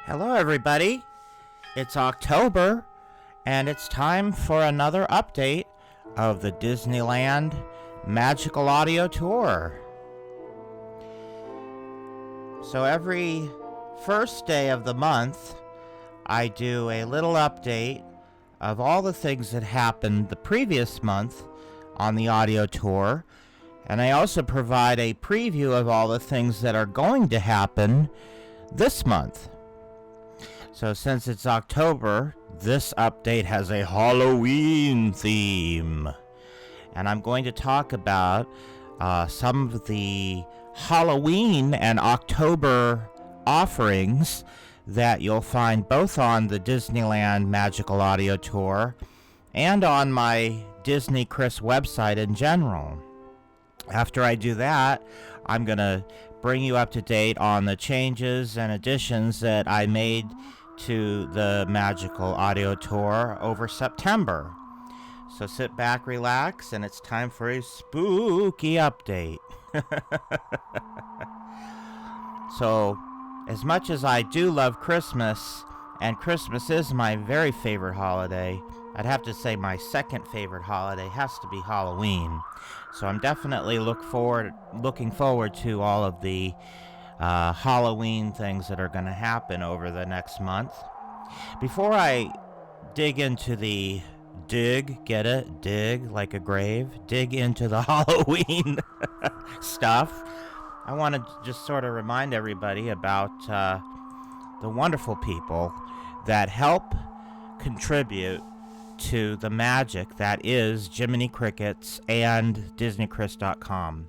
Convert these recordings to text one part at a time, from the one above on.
Hello everybody, it's October and it's time for another update of the Disneyland Magical Audio Tour. So every first day of the month I do a little update of all the things that happened the previous month on the audio tour, and I also provide a preview of all the things that are going to happen this month. So since it's October, this update has a Halloween theme. And I'm going to talk about some of the Halloween and October offerings that you'll find both on the Disneyland Magical Audio Tour and on my Disney Chris website in general. After I do that, I'm going to bring you up to date on the changes and additions that I made to the Magical Audio Tour over September. So sit back, relax, and it's time for a spooky update. So, as much as I do love Christmas, and Christmas is my very favorite holiday, I'd have to say my second favorite holiday has to be Halloween. So I'm definitely looking forward to all of the Halloween things that are going to happen over the next month. Before I dig into the get it? Dig like a grave? Dig into the Halloween stuff, I want to just sort of remind everybody about the wonderful people that help contribute to the magic that is Jiminy Crickets and DisneyChris.com.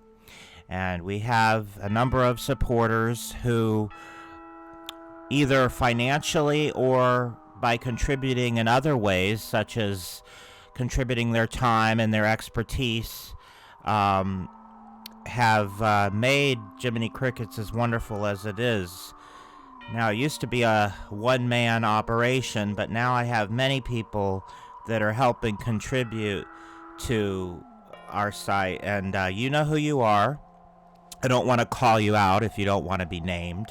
And we have a number of supporters who, either financially or by contributing in other ways, such as contributing their time and their expertise, have made Jiminy Crickets as wonderful as it is. Now, it used to be a one-man operation, but now I have many people that are helping contribute to our site, and you know who you are. I don't want to call you out if you don't want to be named,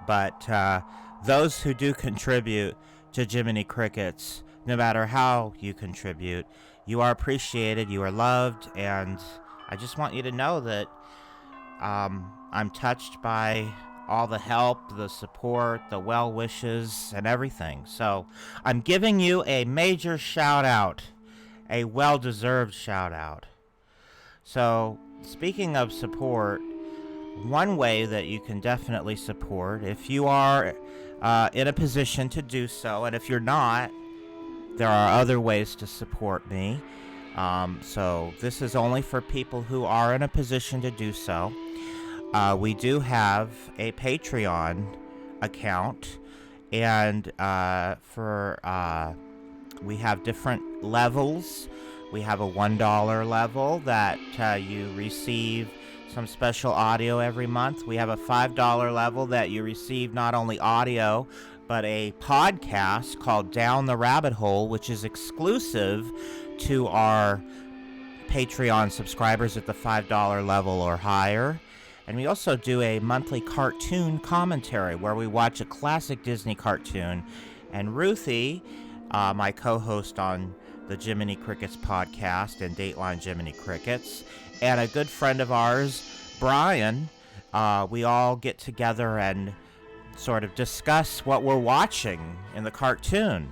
but those who do contribute to Jiminy Crickets, no matter how you contribute, you are appreciated, you are loved, and I just want you to know that I'm touched by all the help, the support, the well wishes, and everything. So I'm giving you a major shout out, a well-deserved shout out. So speaking of support, one way that you can definitely support, if you are in a position to do so, and if you're not, there are other ways to support me. So this is only for people who are in a position to do so. We do have a Patreon account, and we have different levels. We have a $1 level that you receive some special audio every month. We have a $5 level that you receive not only audio, but a podcast called Down the Rabbit Hole, which is exclusive to our Patreon subscribers at the $5 level or higher. And we also do a monthly cartoon commentary where we watch a classic Disney cartoon. And Ruthie, my co-host on the Jiminy Crickets podcast and Dateline Jiminy Crickets, and a good friend of ours, Brian, we all get together and sort of discuss what we're watching in the cartoon.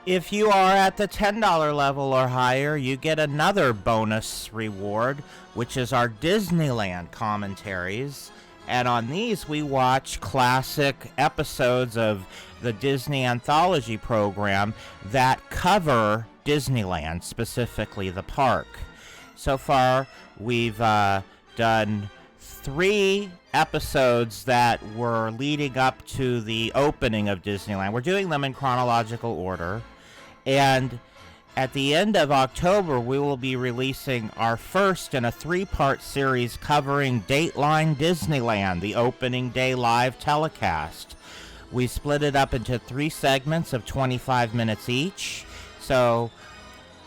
If you are at the $10 level or higher, you get another bonus reward, which is our Disneyland commentaries. And on these, we watch classic episodes of the Disney Anthology program that cover Disneyland, specifically the park. So far, we've done 3 episodes that were leading up to the opening of Disneyland. We're doing them in chronological order. And at the end of October, we will be releasing our first in a 3-part series covering Dateline Disneyland, the opening day live telecast. We split it up into 3 segments of 25 minutes each. So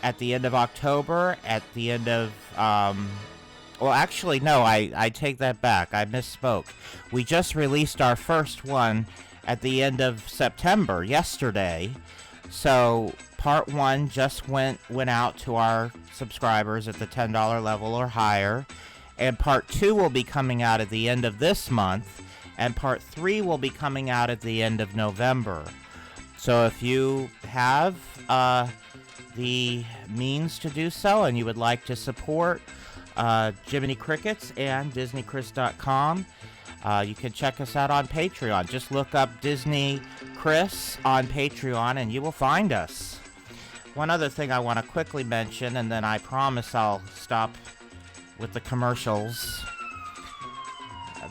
at the end of October, at the end of Well, actually, no, I take that back. I misspoke. We just released our first one at the end of September, yesterday. So part 1 just went out to our subscribers at the $10 level or higher, and part 2 will be coming out at the end of this month, and part 3 will be coming out at the end of November. So if you have the means to do so and you would like to support Jiminy Crickets and DisneyChris.com, you can check us out on Patreon. Just look up Disney Chris on Patreon and you will find us. One other thing I want to quickly mention, and then I promise I'll stop with the commercials.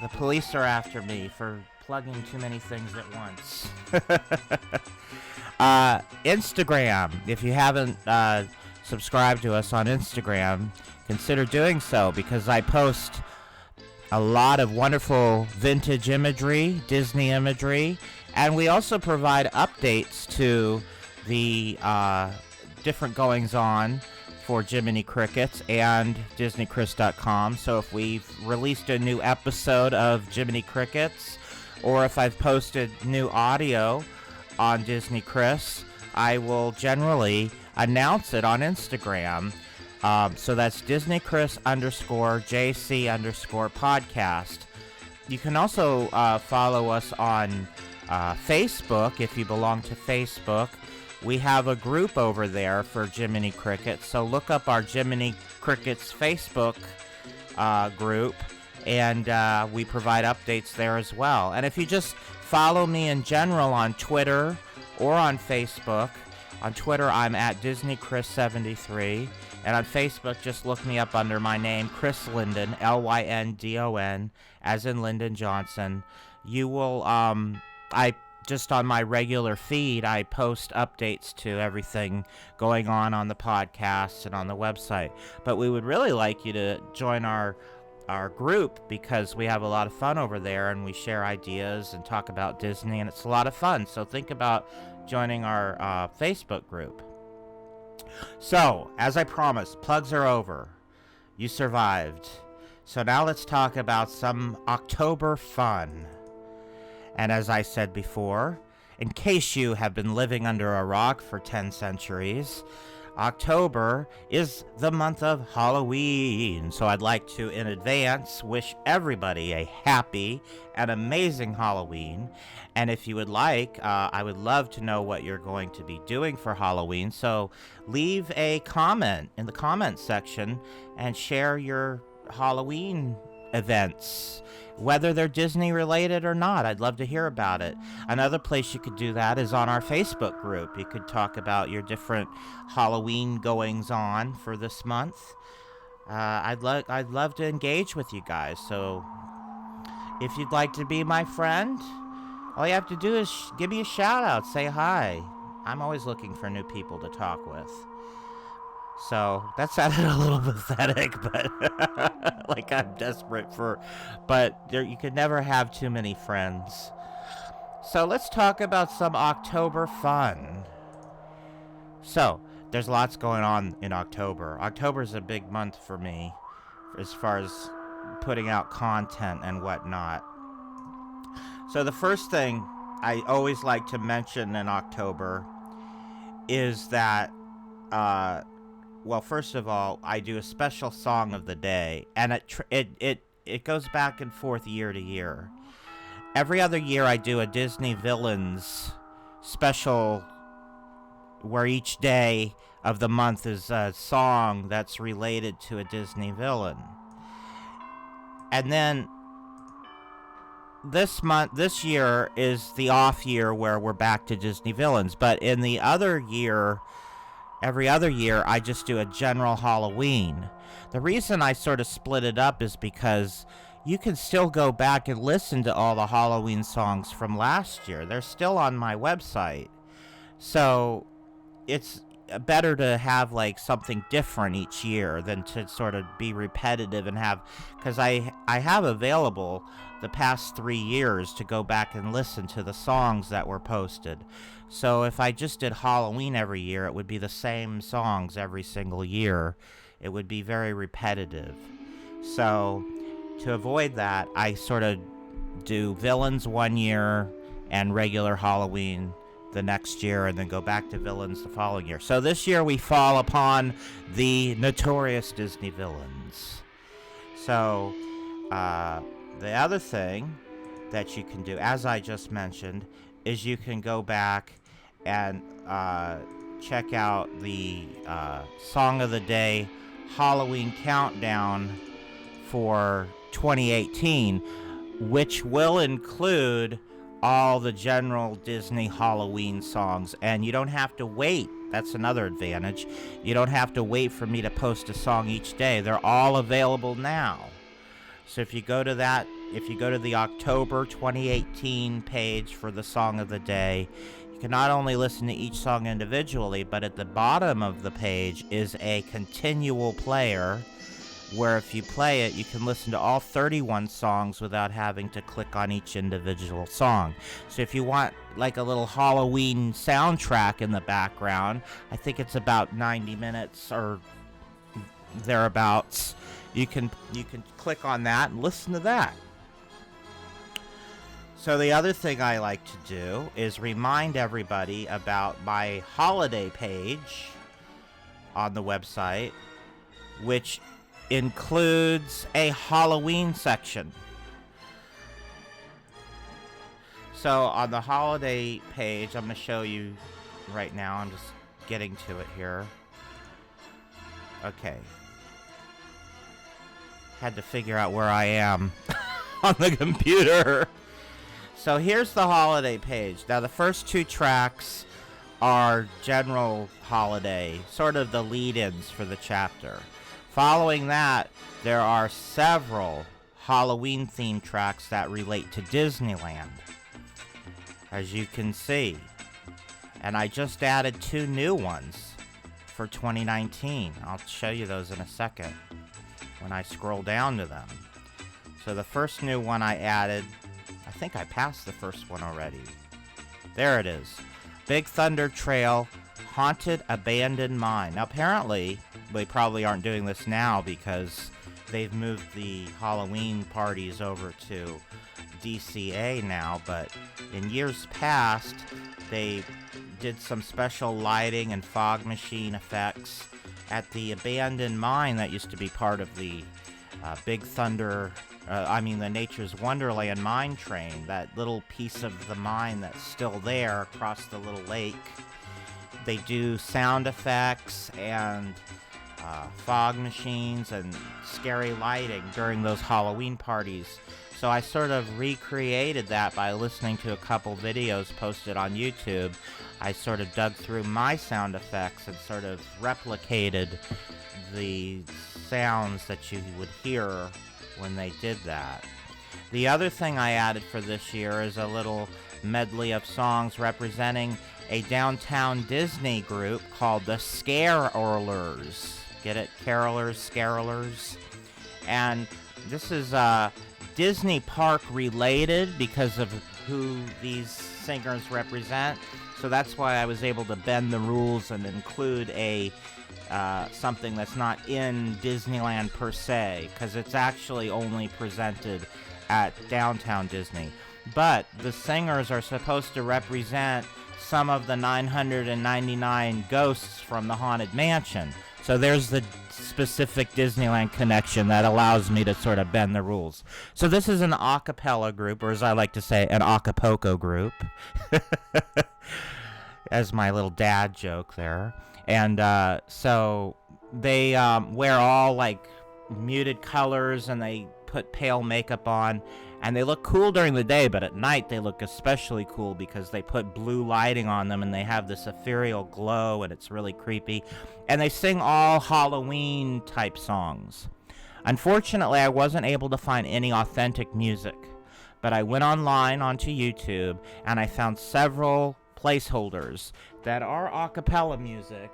The police are after me for plugging too many things at once. Instagram. If you haven't subscribed to us on Instagram, consider doing so, because I post a lot of wonderful vintage imagery, Disney imagery, and we also provide updates to the different goings-on for Jiminy Crickets and DisneyChris.com. So if we've released a new episode of Jiminy Crickets, or if I've posted new audio on Disney Chris, I will generally announce it on Instagram. So that's DisneyChris_JC_podcast. You can also follow us on Facebook if you belong to Facebook. We have a group over there for Jiminy Crickets, so look up our Jiminy Crickets Facebook group, and we provide updates there as well. And if you just follow me in general on Twitter or on Facebook, on Twitter I'm at DisneyChris73, and on Facebook just look me up under my name, Chris Linden, Lyndon, as in Lyndon Johnson. You will, just on my regular feed, I post updates to everything going on the podcast and on the website. But we would really like you to join our group, because we have a lot of fun over there and we share ideas and talk about Disney, and it's a lot of fun. So think about joining our Facebook group. So, as I promised, plugs are over. You survived. So now let's talk about some October fun. And as I said before, in case you have been living under a rock for 10 centuries, October is the month of Halloween. So I'd like to, in advance, wish everybody a happy and amazing Halloween. And if you would like, I would love to know what you're going to be doing for Halloween. So leave a comment in the comments section and share your Halloween events, whether they're Disney related or not. I'd love to hear about it. Another place you could do that is on our Facebook group. You could talk about your different Halloween goings on for this month. I'd love to engage with you guys. So if you'd like to be my friend, all you have to do is give me a shout out, say hi. I'm always looking for new people to talk with. So that sounded a little pathetic, but like I'm desperate for, but you could never have too many friends. So let's talk about some October fun. So there's lots going on in October. October's a big month for me as far as putting out content and whatnot. So the first thing I always like to mention in October is that, well, first of all, I do a special song of the day, and it goes back and forth year to year. Every other year I do a Disney Villains special where each day of the month is a song that's related to a Disney villain. And then this year is the off year where we're back to Disney Villains, but in the other year, every other year, I just do a general Halloween. The reason I sort of split it up is because you can still go back and listen to all the Halloween songs from last year. They're still on my website. So it's better to have like something different each year than to sort of be repetitive and have, because I have available the past 3 years to go back and listen to the songs that were posted. So if I just did Halloween every year, it would be the same songs every single year. It would be very repetitive. So to avoid that, I sort of do Villains one year and regular Halloween the next year, and then go back to villains the following year. So this year we fall upon the notorious Disney villains. So the other thing that you can do, as I just mentioned, is you can go back and check out the Song of the Day Halloween Countdown for 2018, which will include all the general Disney Halloween songs, and you don't have to wait. That's another advantage. You don't have to wait for me to post a song each day. They're all available now. So if you go to the October 2018 page for the Song of the Day, you can not only listen to each song individually, but at the bottom of the page is a continual player where if you play it, you can listen to all 31 songs without having to click on each individual song. So if you want like a little Halloween soundtrack in the background, I think it's about 90 minutes or thereabouts, you can click on that and listen to that. So the other thing I like to do is remind everybody about my holiday page on the website, which includes a Halloween section. So on the holiday page, I'm going to show you right now. I'm just getting to it here. Okay. Had to figure out where I am on the computer. So here's the holiday page. Now the first two tracks are general holiday, sort of the lead-ins for the chapter. Following that, there are several Halloween-themed tracks that relate to Disneyland, as you can see. And I just added 2 new ones for 2019. I'll show you those in a second when I scroll down to them. So the first new one I added, I think I passed the first one already. There it is. Big Thunder Trail, Haunted Abandoned Mine. Now apparently, they probably aren't doing this now because they've moved the Halloween parties over to DCA now, but in years past, they did some special lighting and fog machine effects at the abandoned mine that used to be part of the Big Thunder, the Nature's Wonderland mine train, that little piece of the mine that's still there across the little lake. They do sound effects and fog machines and scary lighting during those Halloween parties. So I sort of recreated that by listening to a couple videos posted on YouTube. I sort of dug through my sound effects and sort of replicated the sounds that you would hear when they did that. The other thing I added for this year is a little medley of songs representing a downtown Disney group called the Scarolers. Get it? Carolers, Scarolers. And this is Disney Park related because of who these singers represent. So that's why I was able to bend the rules and include a something that's not in Disneyland per se, because it's actually only presented at downtown Disney. But the singers are supposed to represent some of the 999 ghosts from the Haunted Mansion. So there's the specific Disneyland connection that allows me to sort of bend the rules. So this is an a cappella group, or as I like to say, an Acapulco group. As my little dad joke there. And so they wear all like muted colors, and they put pale makeup on, and they look cool during the day, but at night they look especially cool because they put blue lighting on them and they have this ethereal glow, and it's really creepy. And they sing all Halloween type songs. Unfortunately, I wasn't able to find any authentic music, but I went online onto YouTube and I found several placeholders that are a cappella music,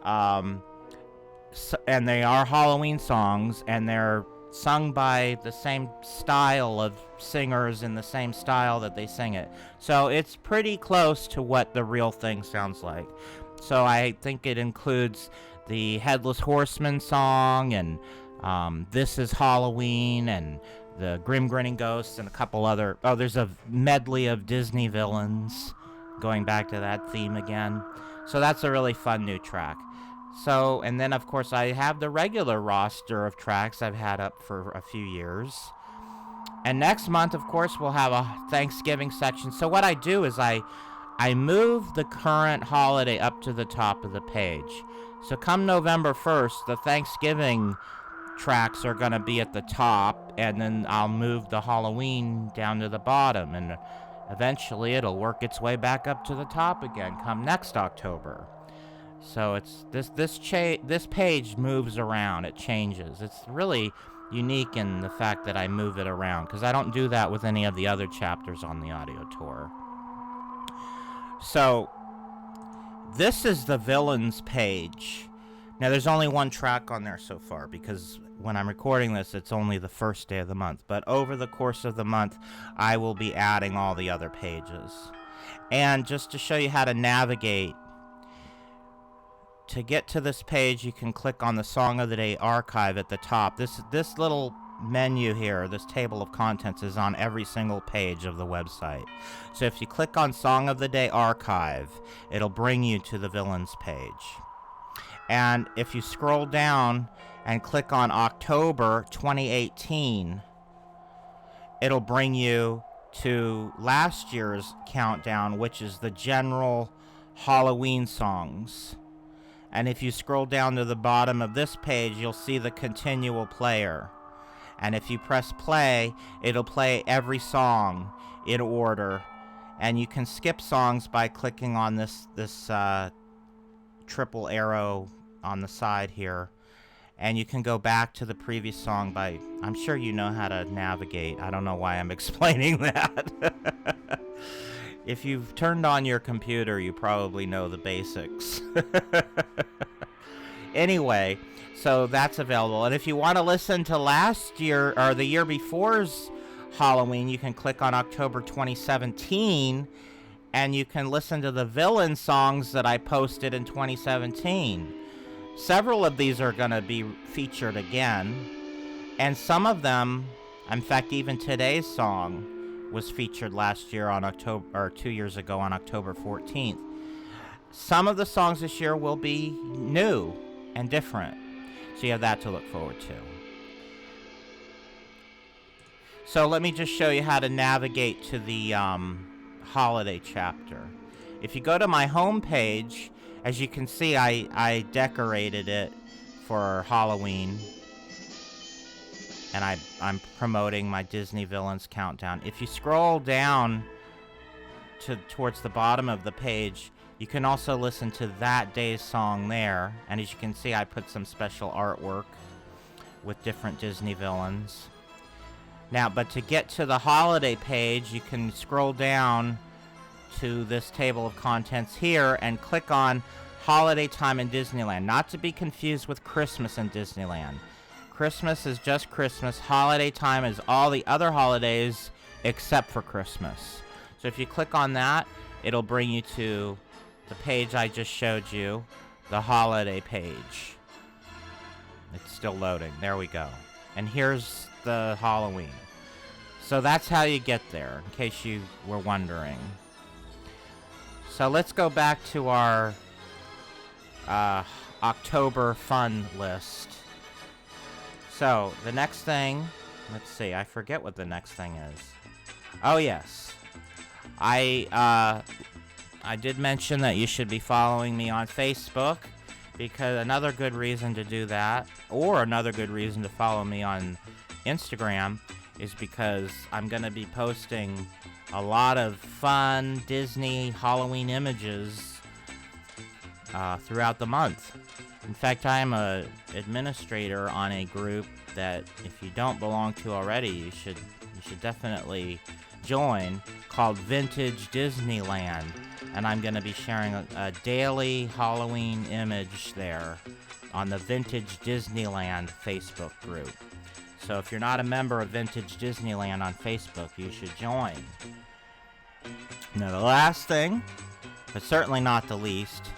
and they are Halloween songs, and they're sung by the same style of singers in the same style that they sing it. So it's pretty close to what the real thing sounds like. So I think it includes the Headless Horseman song, and This Is Halloween, and the Grim Grinning Ghosts and a couple other... Oh, there's a medley of Disney villains, going back to that theme again. So that's a really fun new track. So, and then of course I have the regular roster of tracks I've had up for a few years. And next month, of course, we'll have a Thanksgiving section. So what I do is I move the current holiday up to the top of the page. So come November 1st, the Thanksgiving tracks are going to be at the top, and then I'll move the Halloween down to the bottom, and eventually it'll work its way back up to the top again come next October. So it's this page moves around, it changes. It's really unique in the fact that I move it around, because I don't do that with any of the other chapters on the audio tour. So this is the villains page. Now there's only one track on there so far, because when I'm recording this it's only the first day of the month, but over the course of the month I will be adding all the other pages. And just to show you how to navigate, to get to this page, you can click on the Song of the Day archive at the top. This little menu here, this table of contents, is on every single page of the website. So if you click on Song of the Day archive, it'll bring you to the villains page. And if you scroll down and click on October 2018, it'll bring you to last year's countdown, which is the general Halloween songs. And if you scroll down to the bottom of this page, you'll see the continual player. And if you press play, it'll play every song in order. And you can skip songs by clicking on this triple arrow on the side here. And you can go back to the previous song by... I'm sure you know how to navigate. I don't know why I'm explaining that. If you've turned on your computer, you probably know the basics. Anyway, so that's available. And if you want to listen to last year, or the year before's Halloween, you can click on October 2017, and you can listen to the villain songs that I posted in 2017. Several of these are going to be featured again, and some of them, in fact, even today's song was featured last year on October, or 2 years ago on October 14th. Some of the songs this year will be new and different, so you have that to look forward to. So let me just show you how to navigate to the holiday chapter. If you go to my home page, as you can see, I decorated it for Halloween. And I'm promoting my Disney Villains Countdown. If you scroll down towards the bottom of the page, you can also listen to that day's song there. And as you can see, I put some special artwork with different Disney villains. Now, but to get to the holiday page, you can scroll down to this table of contents here and click on Holiday Time in Disneyland. Not to be confused with Christmas in Disneyland. Christmas is just Christmas. Holiday Time is all the other holidays except for Christmas. So if you click on that, it'll bring you to the page I just showed you, the holiday page. It's still loading. There we go. And here's the Halloween. So that's how you get there, in case you were wondering. So let's go back to our October fun list. So, the next thing, let's see, I forget what the next thing is. Oh, yes. I did mention that you should be following me on Facebook, because another good reason to do that, or another good reason to follow me on Instagram, is because I'm going to be posting a lot of fun Disney Halloween images throughout the month. In fact, I am an administrator on a group that, if you don't belong to already, you should definitely join, called Vintage Disneyland. And I'm going to be sharing a daily Halloween image there on the Vintage Disneyland Facebook group. So if you're not a member of Vintage Disneyland on Facebook, you should join. Now, the last thing, but certainly not the least,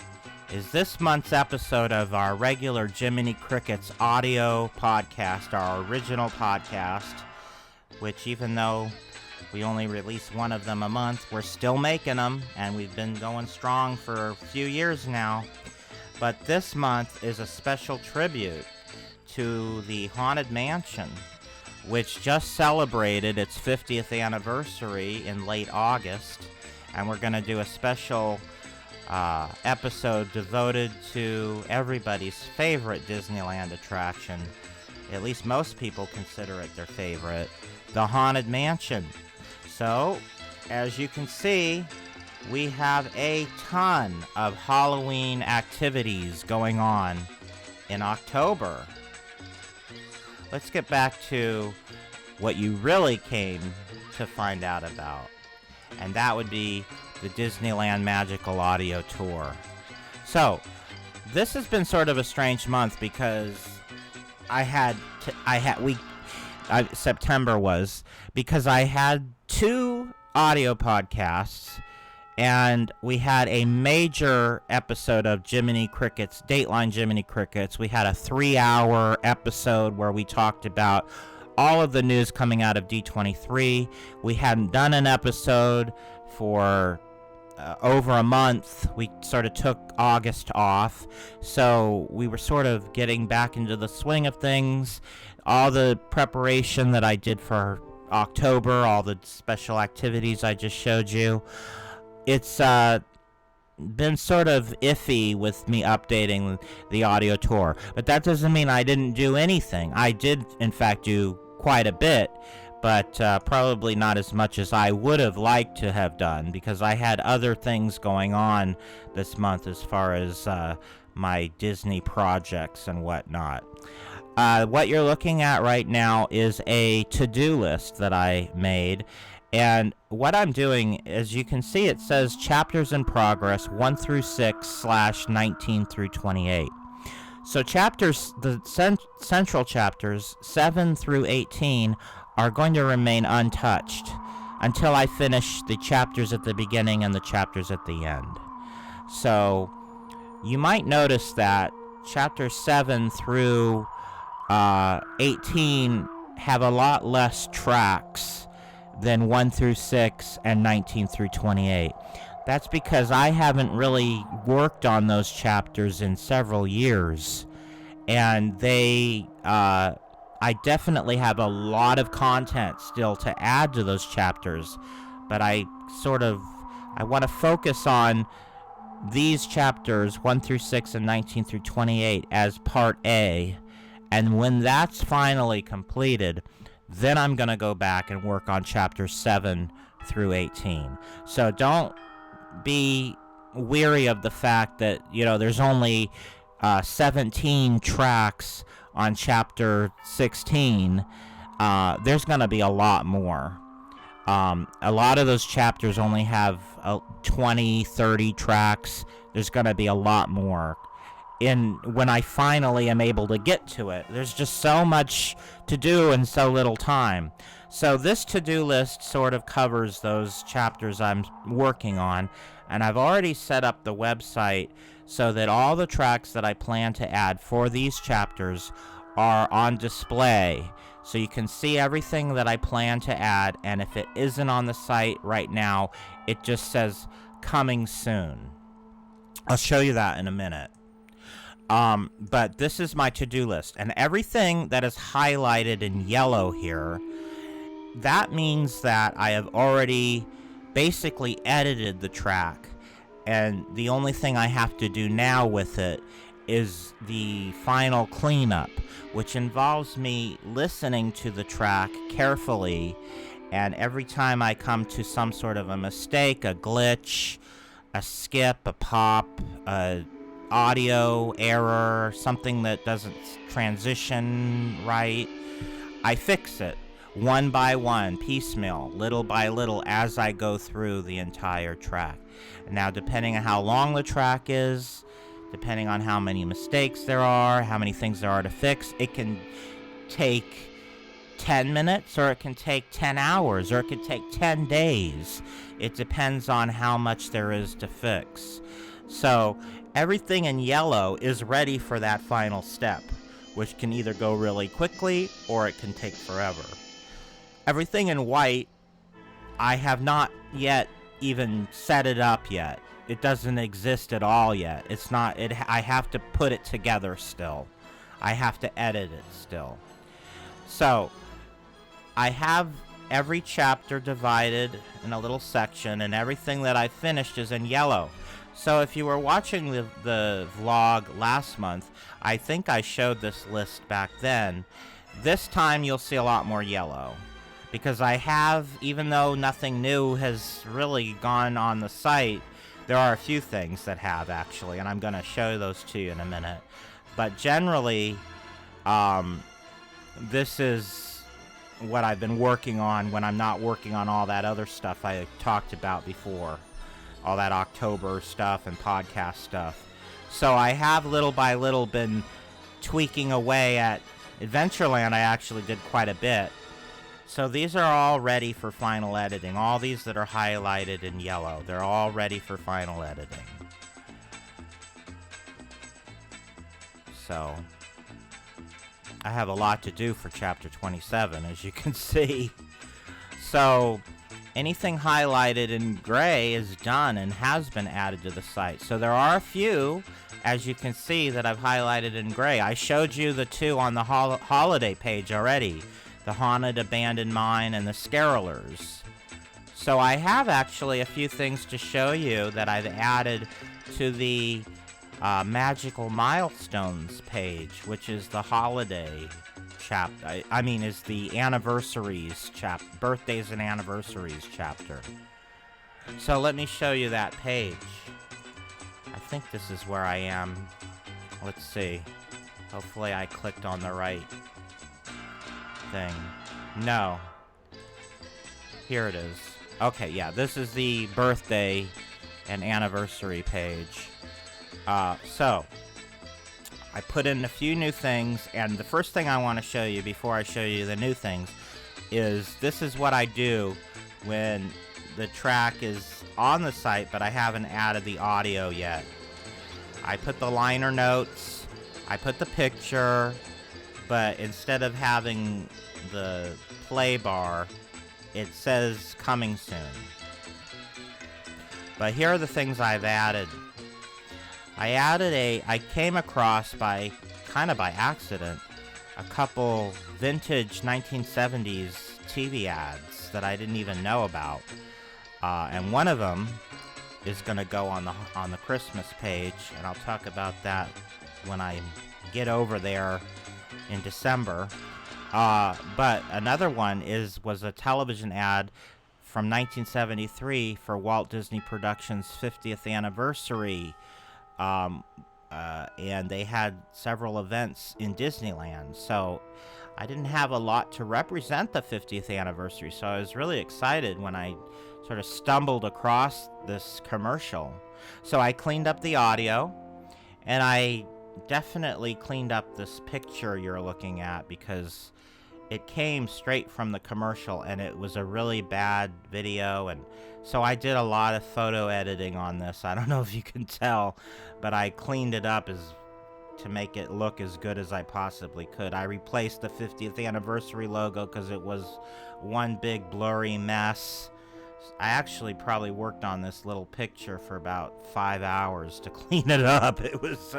is this month's episode of our regular Jiminy Cricket's audio podcast, our original podcast. which even though we only release one of them a month, we're still making them, and we've been going strong for a few years now. But this month is a special tribute to the Haunted Mansion, which just celebrated its 50th anniversary in late August, and we're going to do a special episode devoted to everybody's favorite Disneyland attraction. At least most people consider it their favorite, the Haunted Mansion. So, as you can see, we have a ton of Halloween activities going on in October. Let's get back to what you really came to find out about, and that would be the Disneyland Magical Audio Tour. So, this has been sort of a strange month because September was, because I had 2 audio podcasts, and we had a major episode of Jiminy Cricket's, Dateline Jiminy Crickets. We had a 3-hour episode where we talked about all of the news coming out of D23. We hadn't done an episode for over a month. We sort of took August off, so we were sort of getting back into the swing of things. All the preparation that I did for October, all the special activities I just showed you, it's been sort of iffy with me updating the audio tour, but that doesn't mean I didn't do anything. I did, in fact, do quite a bit, but probably not as much as I would have liked to have done, because I had other things going on this month as far as my Disney projects and whatnot. What you're looking at right now is a to-do list that I made, and what I'm doing, as you can see, it says chapters in progress 1 through 6 / 19 through 28. So chapters, the central chapters 7 through 18 are going to remain untouched until I finish the chapters at the beginning and the chapters at the end. So you might notice that chapters 7 through 18 have a lot less tracks than 1 through 6 and 19 through 28. That's because I haven't really worked on those chapters in several years, and I definitely have a lot of content still to add to those chapters, but I want to focus on these chapters 1 through 6 and 19 through 28 as part A, and when that's finally completed, then I'm going to go back and work on chapters 7 through 18. So don't be weary of the fact that, there's only 17 tracks on chapter 16. There's going to be a lot more. A lot of those chapters only have 20, 30 tracks. There's going to be a lot more. When I finally am able to get to it, there's just so much to do in so little time. So this to-do list sort of covers those chapters I'm working on, and I've already set up the website so that all the tracks that I plan to add for these chapters are on display, so you can see everything that I plan to add, and if it isn't on the site right now, it just says coming soon. I'll show you that in a minute. But this is my to-do list, and everything that is highlighted in yellow here, that means that I have already basically edited the track, and the only thing I have to do now with it is the final cleanup, which involves me listening to the track carefully, and every time I come to some sort of a mistake, a glitch, a skip, a pop, a audio error, something that doesn't transition right, I fix it one by one, piecemeal, little by little, as I go through the entire track. Now, depending on how long the track is, depending on how many mistakes there are, how many things there are to fix, it can take 10 minutes, or it can take 10 hours, or it could take 10 days. It depends on how much there is to fix. So everything in yellow is ready for that final step, which can either go really quickly or it can take forever. Everything in white, I have not yet even set it up yet. It doesn't exist at all yet. It's not, I have to put it together still. I have to edit it still. So, I have every chapter divided in a little section, and everything that I finished is in yellow. So if you were watching the vlog last month, I think I showed this list back then. This time you'll see a lot more yellow. Because I have, even though nothing new has really gone on the site, there are a few things that have, actually, and I'm going to show those to you in a minute. But generally, this is what I've been working on when I'm not working on all that other stuff I talked about before. All that October stuff and podcast stuff. So I have little by little been tweaking away at Adventureland. I actually did quite a bit. So these are all ready for final editing. All these that are highlighted in yellow, they're all ready for final editing. So I have a lot to do for chapter 27, as you can see. So anything highlighted in gray is done and has been added to the site. So there are a few, as you can see, that I've highlighted in gray. I showed you the two on the holiday page already. The Haunted Abandoned Mine and the Scarolers. So I have actually a few things to show you that I've added to the Magical Milestones page, which is the holiday chapter. I mean, is the anniversaries chapter, birthdays and anniversaries chapter. So let me show you that page. I think this is where I am. Let's see. Hopefully I clicked on the right thing. No. Here it is. Okay, yeah, this is the birthday and anniversary page. So, I put in a few new things, and the first thing I want to show you before I show you the new things is this is what I do when the track is on the site, but I haven't added the audio yet. I put the liner notes, I put the picture, but instead of having the play bar, it says coming soon. But here are the things I've added. I came across kind of by accident, a couple vintage 1970s TV ads that I didn't even know about. And one of them is going to go on the Christmas page, and I'll talk about that when I get over there in December. But another one was a television ad from 1973 for Walt Disney Productions' 50th anniversary. And they had several events in Disneyland. So I didn't have a lot to represent the 50th anniversary. So I was really excited when I sort of stumbled across this commercial. So I cleaned up the audio, and I definitely cleaned up this picture you're looking at because it came straight from the commercial, and it was a really bad video, and so I did a lot of photo editing on this. I don't know if you can tell, but I cleaned it up to make it look as good as I possibly could. I replaced the 50th anniversary logo because it was one big blurry mess. I actually probably worked on this little picture for about 5 hours to clean it up. It was...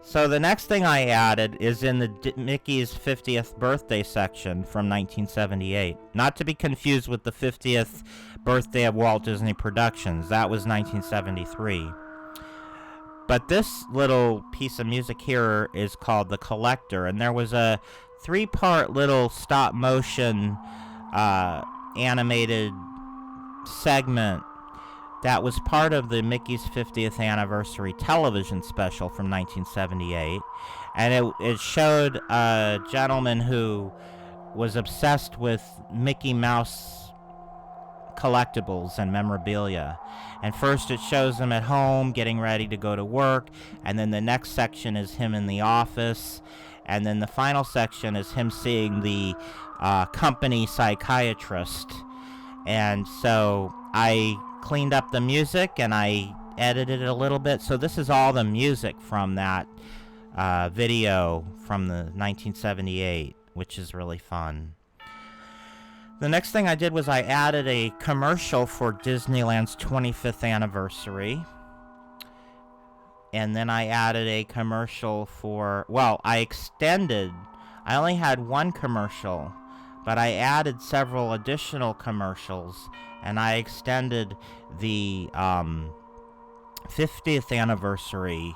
So the next thing I added is in the Mickey's 50th birthday section from 1978. Not to be confused with the 50th birthday of Walt Disney Productions. That was 1973. But this little piece of music here is called The Collector, and there was a 3-part little stop-motion animated segment that was part of the Mickey's 50th anniversary television special from 1978, and it showed a gentleman who was obsessed with Mickey Mouse collectibles and memorabilia. And first it shows him at home getting ready to go to work, and then the next section is him in the office, and then the final section is him seeing the company psychiatrist. And so I cleaned up the music and I edited it a little bit. So this is all the music from that video from the 1978 which is really fun. The next thing I did was I added a commercial for Disneyland's 25th anniversary. And then I added a commercial for, well, I only had one commercial, but I added several additional commercials, and I extended the 50th anniversary.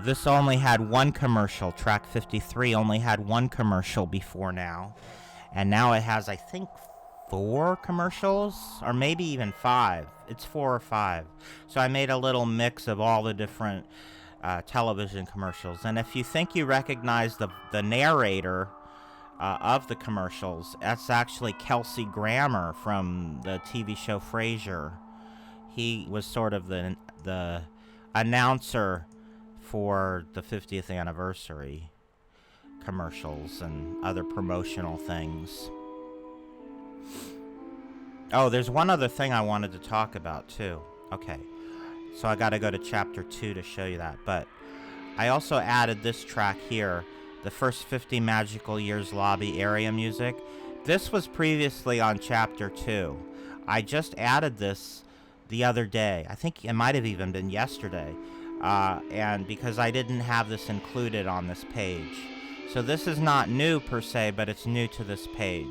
This only had one commercial. Track 53 only had one commercial before now. And now it has, I think, 4 commercials, or maybe even 5. It's 4 or 5. So I made a little mix of all the different television commercials. And if you think you recognize the narrator of the commercials, that's actually Kelsey Grammer from the TV show Frasier. He was sort of the announcer for the 50th anniversary commercials and other promotional things. Oh, there's one other thing I wanted to talk about too. Okay, so I got to go to chapter 2 to show you that, but I also added this track here, the first 50 magical years lobby area music. This was previously on chapter 2. I just added this the other day. I think it might have even been yesterday, and because I didn't have this included on this page. So this is not new per se, but it's new to this page.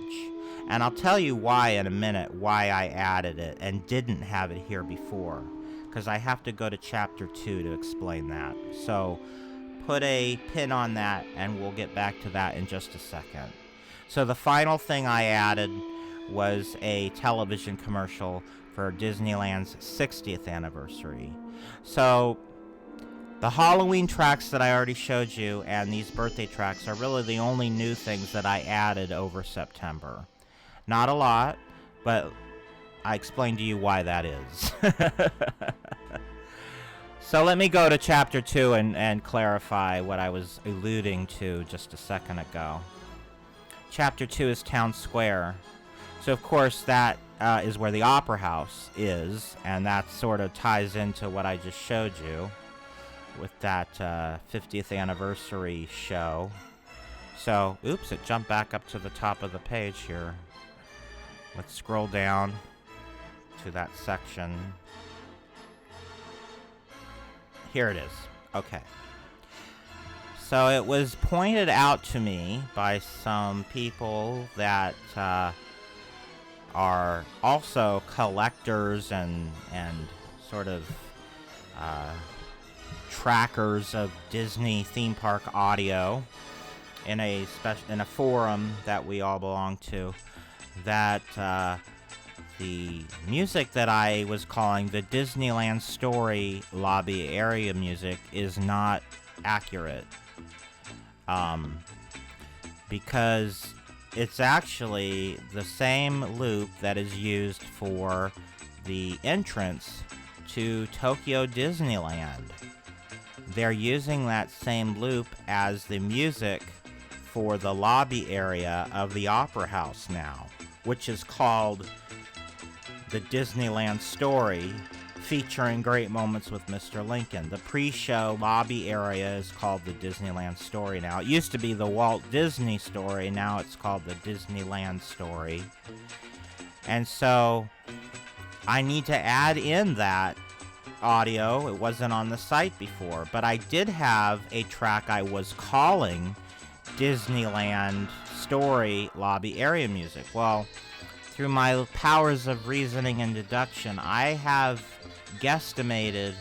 And I'll tell you why in a minute, why I added it and didn't have it here before. Because I have to go to chapter 2 to explain that. So put a pin on that and we'll get back to that in just a second. So the final thing I added was a television commercial for Disneyland's 60th anniversary. So the Halloween tracks that I already showed you and these birthday tracks are really the only new things that I added over September. Not a lot, but I explained to you why that is. So let me go to chapter 2 and clarify what I was alluding to just a second ago. Chapter 2 is Town Square. So of course that is where the Opera House is, and that sort of ties into what I just showed you with that 50th anniversary show. So, oops, it jumped back up to the top of the page here. Let's scroll down to that section. Here it is. Okay. So it was pointed out to me by some people that are also collectors and sort of trackers of Disney theme park audio in a forum that we all belong to, that the music that I was calling the Disneyland Story lobby area music is not accurate, because it's actually the same loop that is used for the entrance to Tokyo Disneyland. They're using that same loop as the music for the lobby area of the Opera House now, which is called the Disneyland Story, featuring great moments with Mr. Lincoln. The pre-show lobby area is called the Disneyland Story now. It used to be the Walt Disney Story, now it's called the Disneyland Story. And so I need to add in that audio. It wasn't on the site before, but I did have a track I was calling Disneyland Story lobby area music. Well, through my powers of reasoning and deduction, I have guesstimated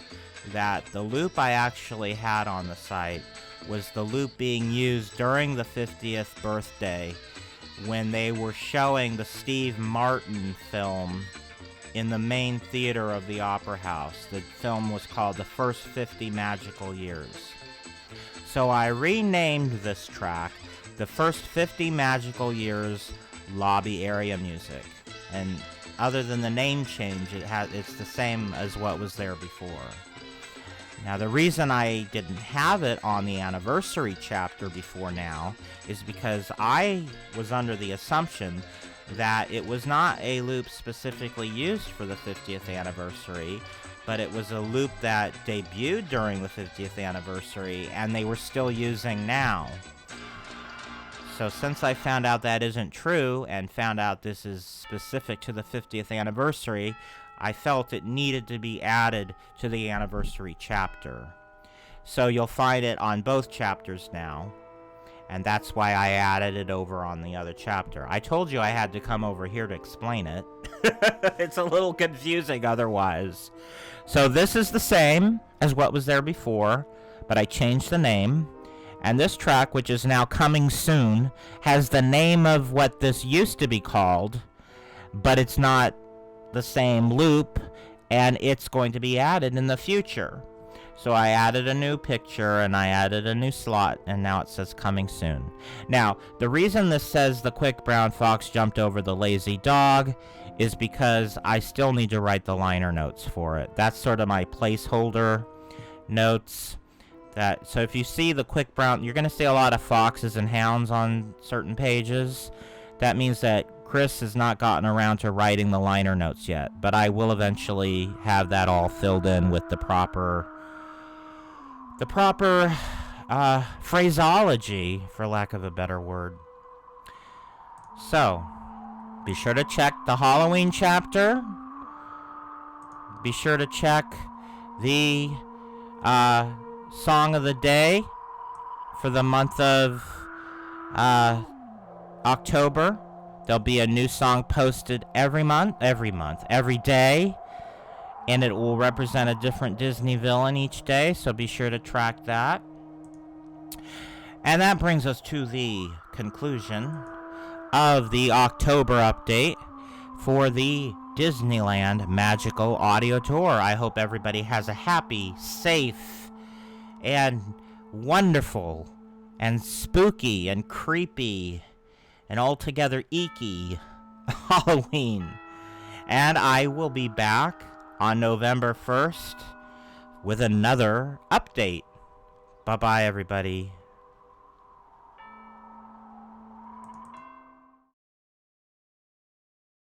that the loop I actually had on the site was the loop being used during the 50th birthday when they were showing the Steve Martin film in the main theater of the Opera House. The film was called The First 50 Magical Years. So I renamed this track The First 50 Magical Years Lobby Area Music. And other than the name change, it's the same as what was there before. Now, the reason I didn't have it on the anniversary chapter before now is because I was under the assumption that it was not a loop specifically used for the 50th anniversary, but it was a loop that debuted during the 50th anniversary and they were still using now. So since I found out that isn't true and found out this is specific to the 50th anniversary, I felt it needed to be added to the anniversary chapter. So you'll find it on both chapters now, and that's why I added it over on the other chapter. I told you I had to come over here to explain it. It's a little confusing otherwise. So this is the same as what was there before, but I changed the name. And this track, which is now Coming Soon, has the name of what this used to be called, but it's not the same loop, and it's going to be added in the future. So I added a new picture, and I added a new slot, and now it says Coming Soon. Now, the reason this says the quick brown fox jumped over the lazy dog is because I still need to write the liner notes for it. That's sort of my placeholder notes. So if you see the quick brown, you're going to see a lot of foxes and hounds on certain pages. That means that Chris has not gotten around to writing the liner notes yet, but I will eventually have that all filled in with the proper phraseology, for lack of a better word. So, be sure to check the Halloween chapter. Be sure to check the Song of the Day for the month of October. There'll be a new song posted every day, and it will represent a different Disney villain each day, so be sure to track that. And that brings us to the conclusion of the October update for the Disneyland Magical Audio Tour. I hope everybody has a happy, safe, and wonderful, and spooky, and creepy, and altogether eeky Halloween. And I will be back on November 1st with another update. Bye-bye, everybody.